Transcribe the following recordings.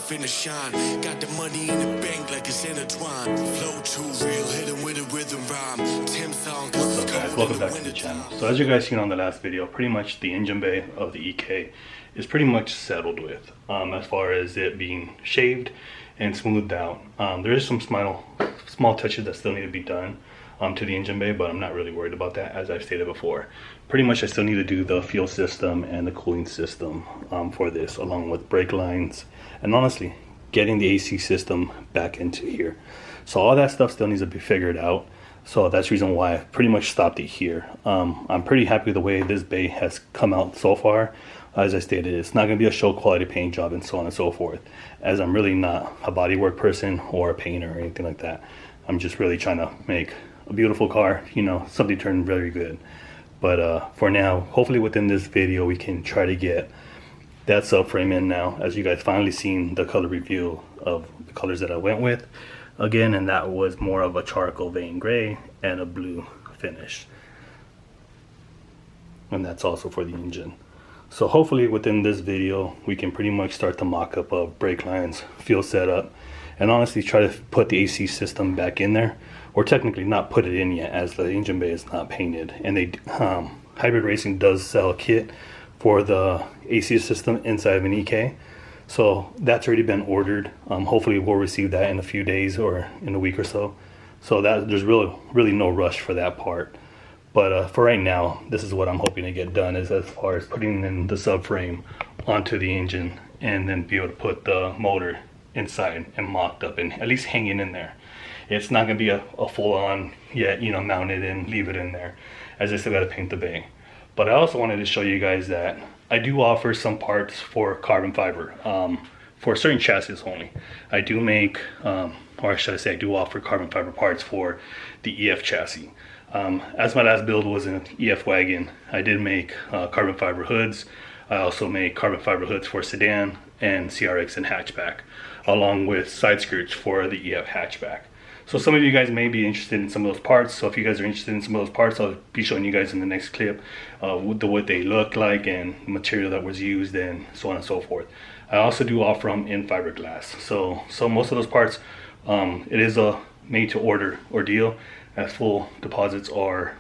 finna shine. Got the money in the bank like it's intertwined. Flow too real, hit him with a rhythm rhyme. Tim song, What's up guys, welcome back to the channel. So as you guys seen on the last video, pretty much the engine bay of the EK is pretty much settled with, as far as it being shaved and smoothed out. There is some small touches that still need to be done to the engine bay, but I'm not really worried about that. As I've stated before, pretty much I still need to do the fuel system and the cooling system for this, along with brake lines, and honestly getting the AC system back into here. So all that stuff still needs to be figured out. So that's the reason why I pretty much stopped it here. I'm pretty happy with the way this bay has come out so far. As I stated, it's not going to be a show quality paint job and so on and so forth, as I'm really not a bodywork person or a painter or anything like that. I'm just really trying to make a beautiful car, you know, something turned very good. But for now, hopefully within this video we can try to get that subframe in now, as you guys finally seen the color review of the colors that I went with again, and that was more of a charcoal vein gray and a blue finish, and that's also for the engine. So hopefully within this video we can pretty much start the mock-up of brake lines, fuel setup, and honestly try to put the AC system back in there, or technically not put it in yet, as the engine bay is not painted. And they Hybrid Racing does sell a kit for the AC system inside of an EK, so that's already been ordered. Hopefully we'll receive that in a few days or in a week or so. So that there's really no rush for that part. But for right now, this is what I'm hoping to get done, is as far as putting in the subframe onto the engine, and then be able to put the motor inside and mocked up and at least hanging in there. It's not going to be a full-on yet, you know, mounted and leave it in there, as I still got to paint the bay. But I also wanted to show you guys that I do offer some parts for carbon fiber, for certain chassis only. I do make, or should I say, I do offer carbon fiber parts for the EF chassis. As my last build was an EF wagon, I did make carbon fiber hoods. I also make carbon fiber hoods for sedan and CRX and hatchback, along with side skirts for the EF hatchback. So some of you guys may be interested in some of those parts. So if you guys are interested in some of those parts, I'll be showing you guys in the next clip what they look like and material that was used and so on and so forth. I also do offer them in fiberglass. So most of those parts, it is a made to order ordeal, as full deposits are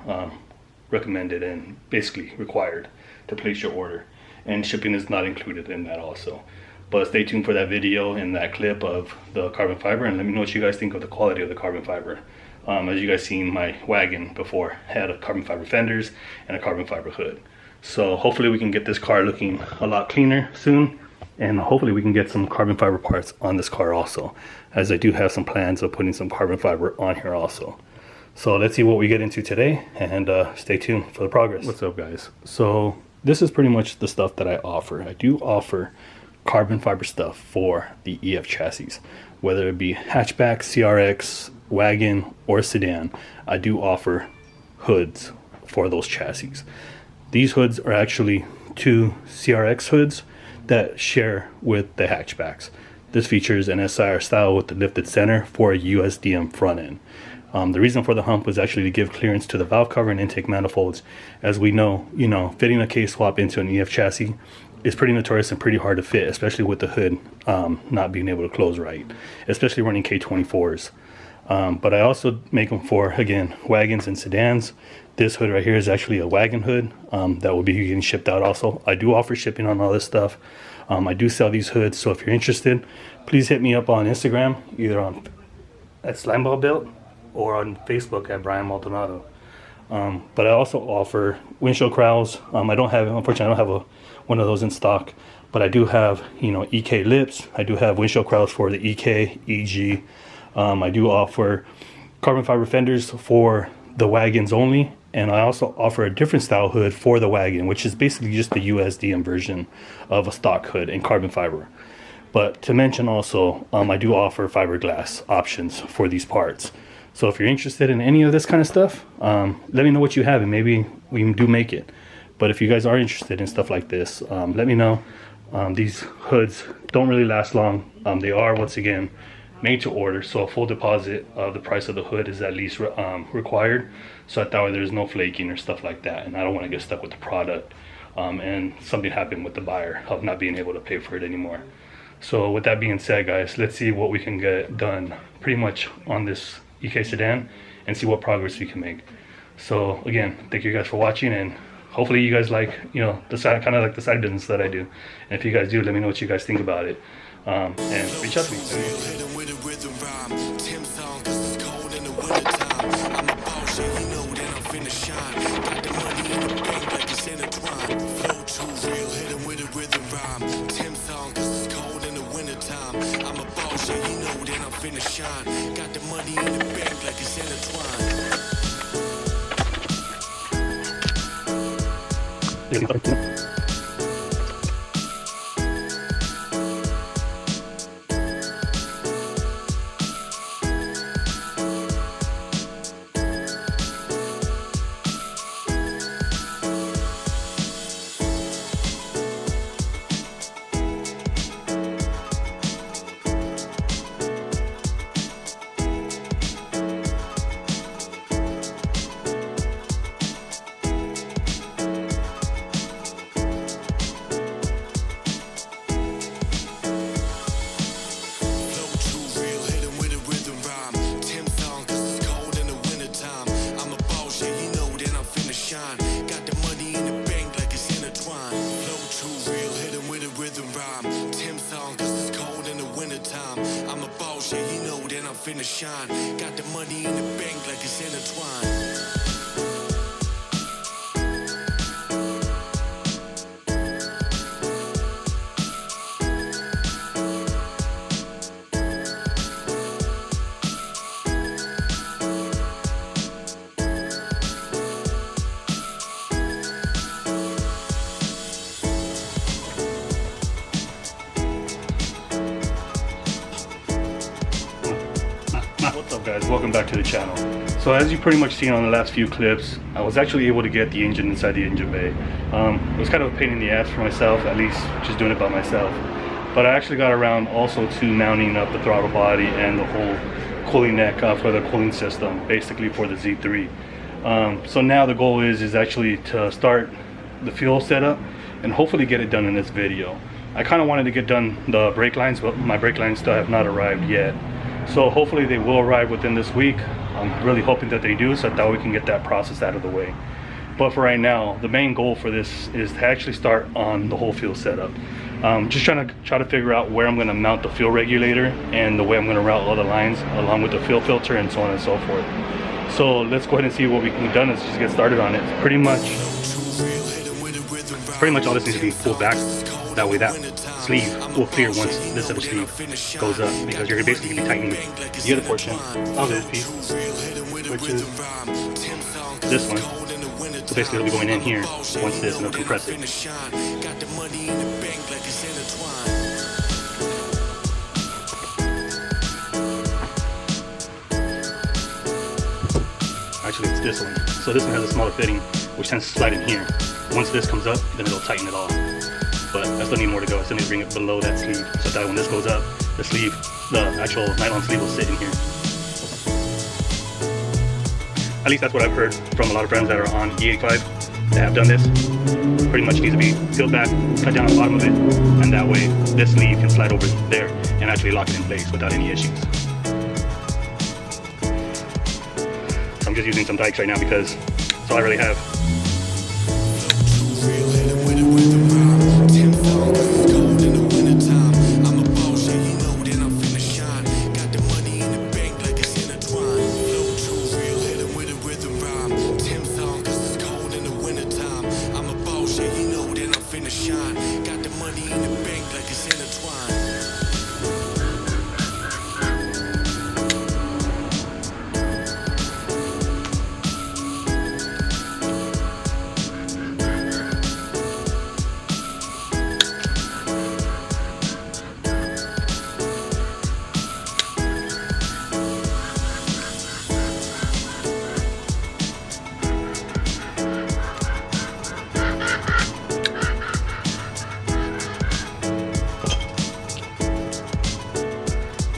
recommended and basically required to place your order, and shipping is not included in that also. But stay tuned for that video and that clip of the carbon fiber, and let me know what you guys think of the quality of the carbon fiber. As you guys seen, my wagon before had a carbon fiber fenders and a carbon fiber hood. So hopefully we can get this car looking a lot cleaner soon, and hopefully we can get some carbon fiber parts on this car also, as I do have some plans of putting some carbon fiber on here also. So let's see what we get into today, and stay tuned for the progress. What's up guys? So this is pretty much the stuff that I offer. I do offer carbon fiber stuff for the EF chassis, whether it be hatchback, CRX, wagon, or sedan. I do offer hoods for those chassis. These hoods are actually two CRX hoods that share with the hatchbacks. This features an SIR style with the lifted center for a USDM front end. The reason for the hump was actually to give clearance to the valve cover and intake manifolds. As we know, fitting a K-swap into an EF chassis is pretty notorious and pretty hard to fit, especially with the hood not being able to close right, especially running K24s. But I also make them for, again, wagons and sedans. This hood right here is actually a wagon hood that will be getting shipped out also. I do offer shipping on all this stuff. I do sell these hoods, so if you're interested, please hit me up on Instagram, either at Slimeball Built or on Facebook at Brian Maldonado. But I also offer windshield crowns. Unfortunately, I don't have one of those in stock, but I do have, EK lips. I do have windshield crowns for the EK, EG. I do offer carbon fiber fenders for the wagons only, and I also offer a different style hood for the wagon, which is basically just the USDM version of a stock hood in carbon fiber. But to mention also, I do offer fiberglass options for these parts. So if you're interested in any of this kind of stuff, let me know what you have, and maybe we do make it. But if you guys are interested in stuff like this, let me know. These hoods don't really last long. They are, once again, made to order, so a full deposit of the price of the hood is at least required, so that way there's no flaking or stuff like that, and I don't want to get stuck with the product and something happened with the buyer of not being able to pay for it anymore. So with that being said, guys, let's see what we can get done pretty much on this EK sedan and see what progress we can make. So again, thank you guys for watching, and hopefully you guys like, you know, the side, kind of like the side business that I do. And if you guys do, let me know what you guys think about it. And reach out to me. Got the money in the bank like it's intertwined. Finna shine, got the money in the bank like it's intertwined. What's up, guys? Welcome back to the channel. So as you pretty much seen on the last few clips, I was actually able to get the engine inside the engine bay. It was kind of a pain in the ass for myself, at least just doing it by myself. But I actually got around also to mounting up the throttle body and the whole cooling neck for the cooling system, basically for the Z3. So now the goal is actually to start the fuel setup and hopefully get it done in this video. I kind of wanted to get done the brake lines, but my brake lines still have not arrived yet. So hopefully they will arrive within this week. I'm really hoping that they do, so that we can get that process out of the way. But for right now, the main goal for this is to actually start on the whole fuel setup. Just trying to figure out where I'm going to mount the fuel regulator and the way I'm going to route all the lines along with the fuel filter and so on and so forth. So let's go ahead and see what we can do. Let's just get started on it. Pretty much all this needs to be pulled back. That way that sleeve will clear once this other sleeve goes up, because you're basically going to be tightening the other portion of this piece, which is this one. So basically it'll be going in here once this, and it'll compress it. Actually it's this one. So this one has a smaller fitting, which tends to slide in here. Once this comes up, then it'll tighten it all. But I still need more to go. I still need to bring it below that sleeve, so that when this goes up, the sleeve, the actual nylon sleeve, will sit in here. At least that's what I've heard from a lot of friends that are on E85 that have done this. Pretty much needs to be peeled back, cut down the bottom of it, and that way this sleeve can slide over there and actually lock it in place without any issues. So I'm just using some dikes right now because that's all I really have.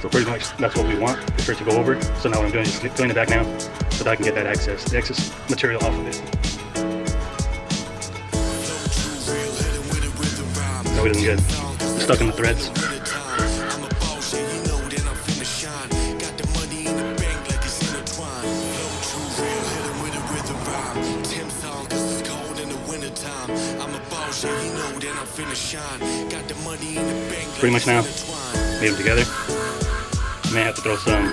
So pretty much that's what we want, for it to go over. So now what I'm doing is filling it back now so that I can get that the excess material off of it. That way it doesn't get stuck in the threads. wintertime. I'm a boss, yeah, you know that I'm finna shine. Got the money in the bank. Pretty much now, made them together. May have to throw some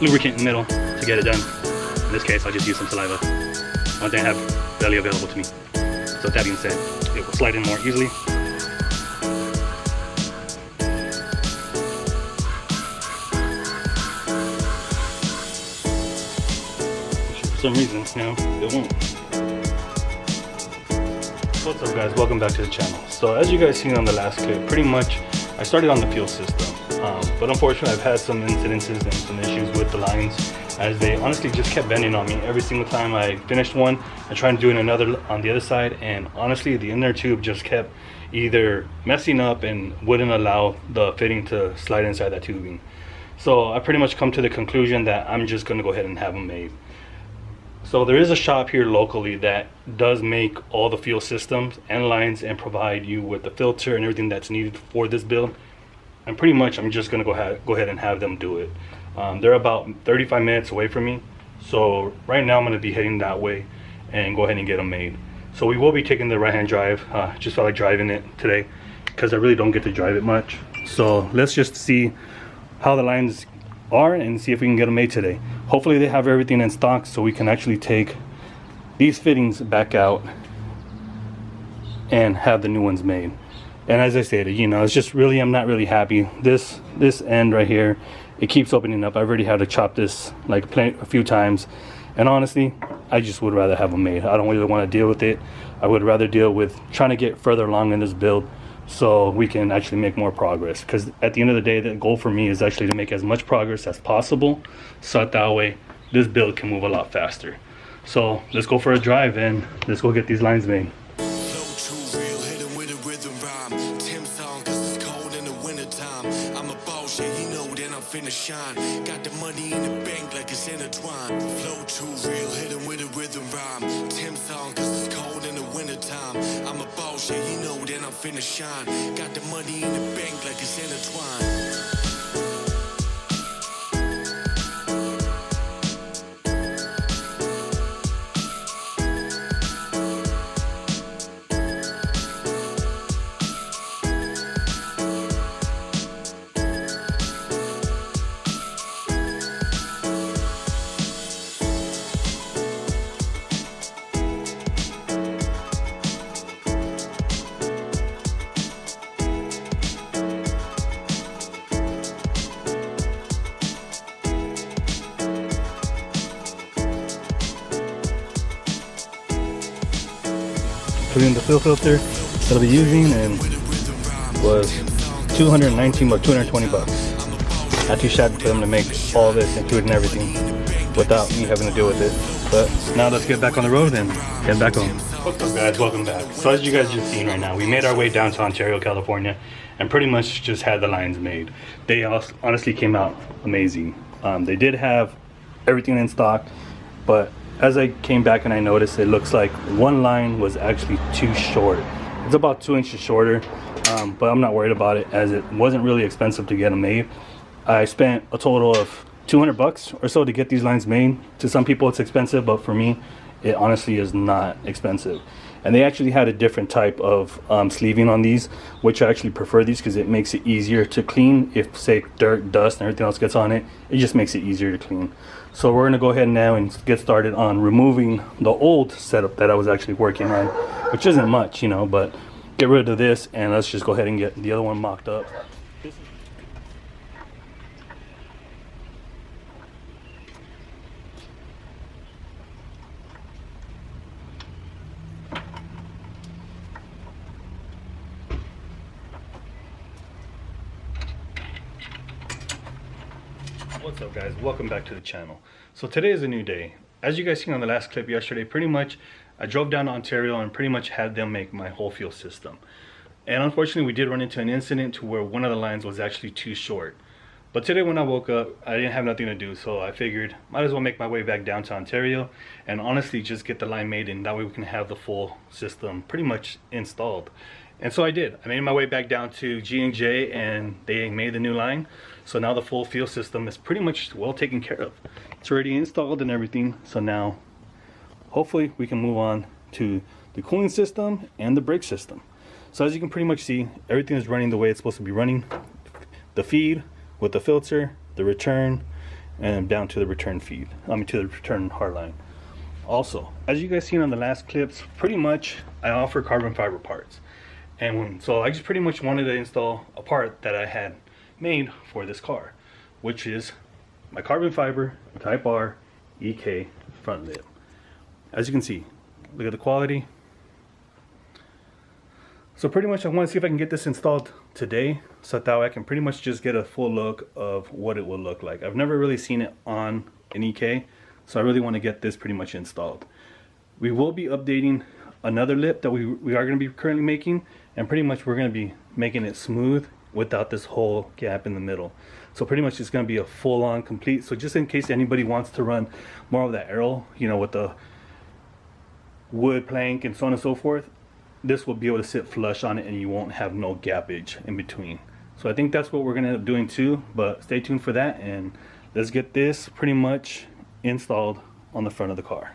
lubricant in the middle to get it done. In this case, I'll just use some saliva. One thing I have readily available to me. So with that being said, it will slide in more easily. For some reason, it won't. What's up guys, welcome back to the channel. So as you guys seen on the last clip, pretty much I started on the fuel system. But unfortunately I've had some incidences and some issues with the lines, as they honestly just kept bending on me. Every single time I finished one, I tried to do another on the other side, and honestly the inner tube just kept either messing up and wouldn't allow the fitting to slide inside that tubing. So I pretty much come to the conclusion that I'm just going to go ahead and have them made. So there is a shop here locally that does make all the fuel systems and lines and provide you with the filter and everything that's needed for this build. And pretty much I'm just going to go ahead and have them do it. They're about 35 minutes away from me. So right now I'm going to be heading that way and go ahead and get them made. So we will be taking the right-hand drive. Just felt like driving it today because I really don't get to drive it much. So let's just see how the lines are and see if we can get them made today. Hopefully they have everything in stock so we can actually take these fittings back out and have the new ones made. And as I stated, you know, it's just really, I'm not really happy. This end right here, it keeps opening up. I've already had to chop this like a few times, and honestly I just would rather have them made. I don't really want to deal with it. I would rather deal with trying to get further along in this build so we can actually make more progress, because at the end of the day the goal for me is actually to make as much progress as possible so that way this build can move a lot faster. So let's go for a drive and let's go get these lines made. Finna shine, got the money in the bank like it's intertwined. Flow too real, hitting with a rhythm rhyme. Tim song, cause it's cold in the wintertime. I'm a boss, yeah, you know that I'm finna shine. Got the money in the bank like it's intertwined. Put in the fuel filter that I'll be using, and was 219 or 220 bucks. Not too shabby for them to make all this including everything without me having to deal with it. But now let's get back on the road and head back home. What's up guys, welcome back. So as you guys just seen right now, we made our way down to Ontario, California, and pretty much just had the lines made. They honestly came out amazing. They did have everything in stock, but as I came back and I noticed, it looks like one line was actually too short. It's about 2 inches shorter, but I'm not worried about it as it wasn't really expensive to get them made. I spent a total of 200 bucks or so to get these lines made. To some people it's expensive, but for me it honestly is not expensive. And they actually had a different type of sleeving on these, which I actually prefer these because it makes it easier to clean. If say dirt, dust, and everything else gets on it, it just makes it easier to clean. So we're gonna go ahead now and get started on removing the old setup that I was actually working on, which isn't much, you know, but get rid of this and let's just go ahead and get the other one mocked up. What's up guys, welcome back to the channel. So today is a new day. As you guys seen on the last clip yesterday, pretty much I drove down to Ontario and pretty much had them make my whole fuel system. And unfortunately we did run into an incident to where one of the lines was actually too short. But today when I woke up, I didn't have nothing to do, so I figured might as well make my way back down to Ontario and honestly just get the line made, and that way we can have the full system pretty much installed. And so I did. I made my way back down to G&J and they made the new line. So now the full fuel system is pretty much well taken care of. It's already installed and everything. So now hopefully we can move on to the cooling system and the brake system. So as you can pretty much see, everything is running the way it's supposed to be running. The feed with the filter, the return, and down to the return feed. To the return hardline. Also, as you guys seen on the last clips, pretty much I offer carbon fiber parts. And so I just pretty much wanted to install a part that I had made for this car, which is my carbon fiber Type R EK front lip. As you can see, look at the quality. So pretty much I want to see if I can get this installed today, so that way I can pretty much just get a full look of what it will look like. I've never really seen it on an EK, so I really want to get this pretty much installed. We will be updating another lip that we are going to be currently making, and pretty much we're going to be making it smooth without this whole gap in the middle. So pretty much it's going to be a full-on complete. So just in case anybody wants to run more of that aero, you know, with the wood plank and so on and so forth, this will be able to sit flush on it and you won't have no gappage in between. So I think that's what we're going to end up doing too, but stay tuned for that, and let's get this pretty much installed on the front of the car.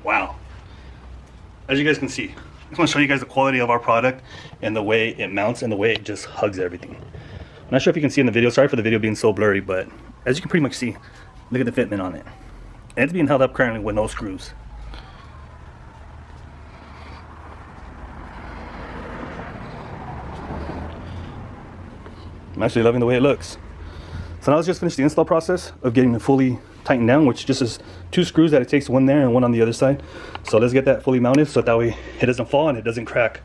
Wow, as you guys can see, I just want to show you guys the quality of our product and the way it mounts and the way it just hugs everything. I'm not sure if you can see in the video, sorry for the video being so blurry, but as you can pretty much see, look at the fitment on it. And it's being held up currently with no screws. I'm actually loving the way it looks. So now let's just finish the install process of getting it fully tightened down, which just is 2 screws that it takes, one there and one on the other side. So let's get that fully mounted so that way it doesn't fall and it doesn't crack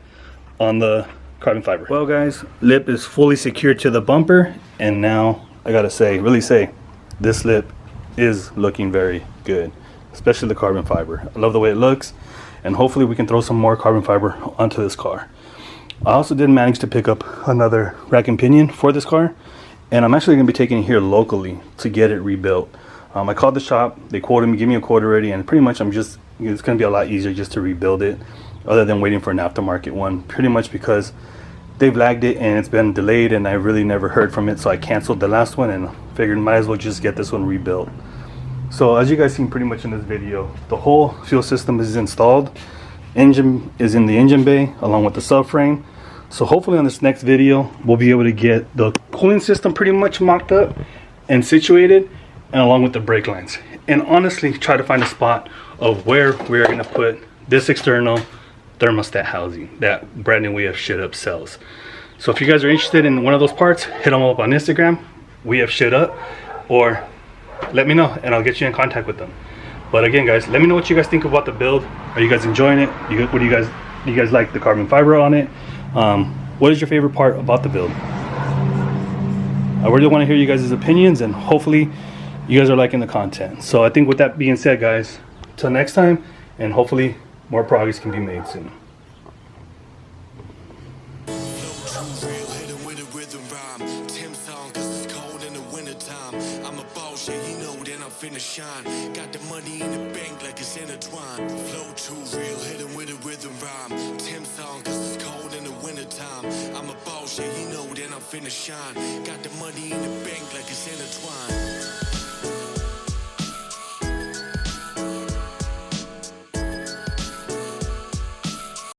on the carbon fiber. Well guys, lip is fully secured to the bumper, and now I gotta say, really say, this lip is looking very good, especially the carbon fiber. I love the way it looks, and hopefully we can throw some more carbon fiber onto this car. I also did manage to pick up another rack and pinion for this car, and I'm actually going to be taking it here locally to get it rebuilt. I called the shop, they quoted me, gave me a quote already, and pretty much it's going to be a lot easier just to rebuild it other than waiting for an aftermarket one, pretty much because they've lagged it and it's been delayed and I really never heard from it, so I canceled the last one and figured might as well just get this one rebuilt. So as you guys seen pretty much in this video, the whole fuel system is installed. Engine is in the engine bay along with the subframe. So hopefully on this next video we'll be able to get the cooling system pretty much mocked up and situated, and along with the brake lines, and honestly try to find a spot of where we're going to put this external thermostat housing that Brandon We Have Shit Up sells. So if you guys are interested in one of those parts, hit them up on Instagram, We Have Shit Up, or let me know and I'll get you in contact with them. But again guys, let me know what you guys think about the build. Are you guys enjoying it? Do you guys like the carbon fiber on it? What is your favorite part about the build? I really want to hear you guys' opinions, and hopefully you guys are liking the content. So I think with that being said guys, till next time, and hopefully more progress can be made soon. Finna shine, got the money in the bank like it's intertwined. Flow too real, hit 'em with a rhythm rhyme. Tim song, cause it's cold in the wintertime. I'm a boss, yeah, you know that I'm finna shine. Got the money in the bank like it's intertwined.